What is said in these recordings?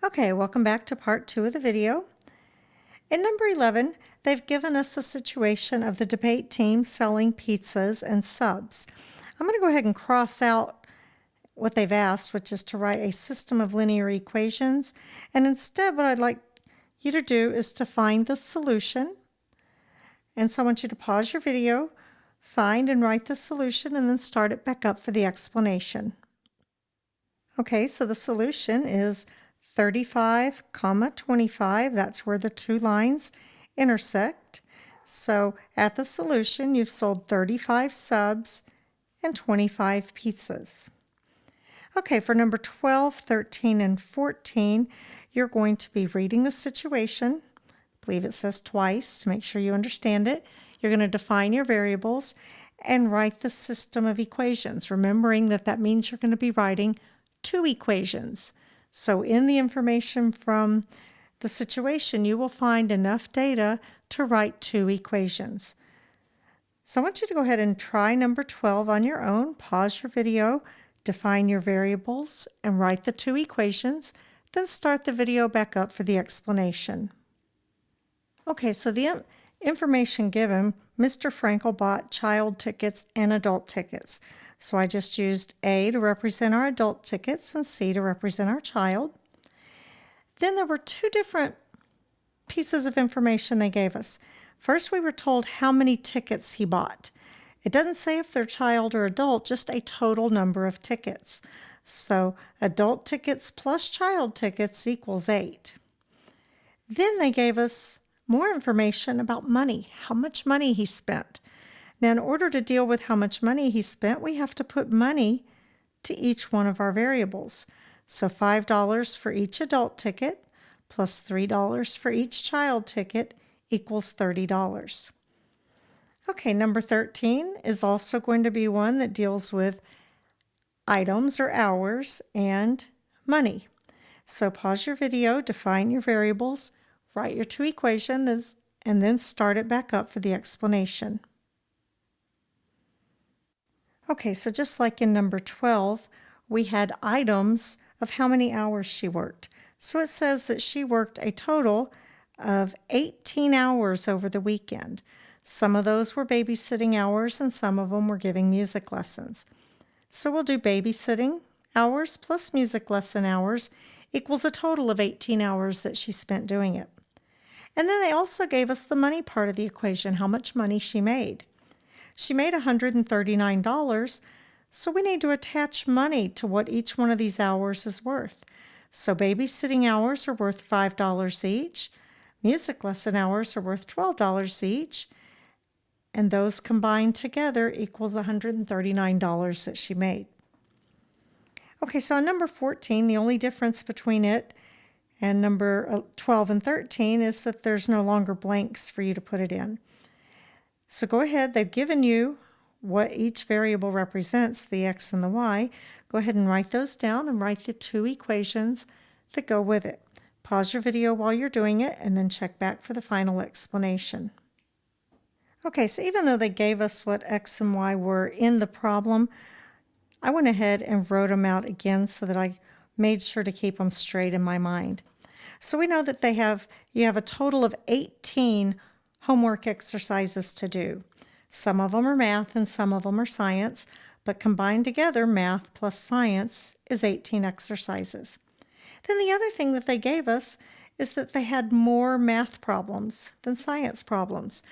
Okay, welcome back to part 2 of the video. In number 11, they've given us a situation of the debate team selling pizzas and subs. I'm going to go ahead and cross out what they've asked, which is to write a system of linear equations. And instead, what I'd like you to do is to find the solution. And so I want you to pause your video, find and write the solution, and then start it back up for the explanation. Okay, so the solution is 35, 25. That's where the two lines intersect. So at the solution, you've sold 35 subs and 25 pizzas. Okay, for number 12, 13, and 14, you're going to be reading the situation. I believe it says twice to make sure you understand it. You're going to define your variables and write the system of equations, remembering that that means you're going to be writing two equations. So in the information from the situation, you will find enough data to write two equations. So I want you to go ahead and try number 12 on your own. Pause your video, define your variables, and write the two equations. Then start the video back up for the explanation. Okay, so the information given, Mr. Frankel bought child tickets and adult tickets. So I just used A to represent our adult tickets and C to represent our child. Then there were two different pieces of information they gave us. First, we were told how many tickets he bought. It doesn't say if they're child or adult, just a total number of tickets. So adult tickets plus child tickets equals 8. Then they gave us more information about money, how much money he spent. Now, in order to deal with how much money he spent, we have to put money to each one of our variables. So $5 for each adult ticket plus $3 for each child ticket equals $30. Okay, number 13 is also going to be one that deals with items or hours and money. So pause your video, define your variables, write your two equations, and then start it back up for the explanation. Okay, so just like in number 12, we had items of how many hours she worked. So it says that she worked a total of 18 hours over the weekend. Some of those were babysitting hours and some of them were giving music lessons. So we'll do babysitting hours plus music lesson hours equals a total of 18 hours that she spent doing it. And then they also gave us the money part of the equation, how much money she made. She made $139, so we need to attach money to what each one of these hours is worth. So babysitting hours are worth $5 each, music lesson hours are worth $12 each, and those combined together equals $139 that she made. Okay, so on number 14, the only difference between it and number 12 and 13 is that there's no longer blanks for you to put it in. So go ahead, they've given you what each variable represents, the x and the y. Go ahead and write those down and write the two equations that go with it. Pause your video while you're doing it and then check back for the final explanation. Okay, so even though they gave us what x and y were in the problem, I went ahead and wrote them out again so that I made sure to keep them straight in my mind. So we know that you have a total of 18 homework exercises to do. Some of them are math and some of them are science, but combined together, math plus science is 18 exercises. Then the other thing that they gave us is that they had more math problems than science problems.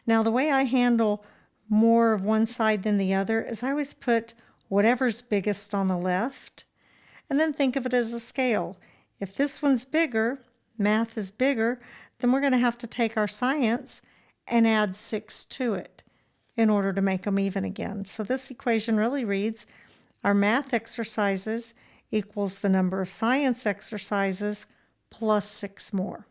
Now, the way I handle more of one side than the other is I always put whatever's biggest on the left, and then think of it as a scale. If this one's bigger, math is bigger, then we're going to have to take our science and add 6 to it in order to make them even again. So this equation really reads, our math exercises equals the number of science exercises plus 6 more.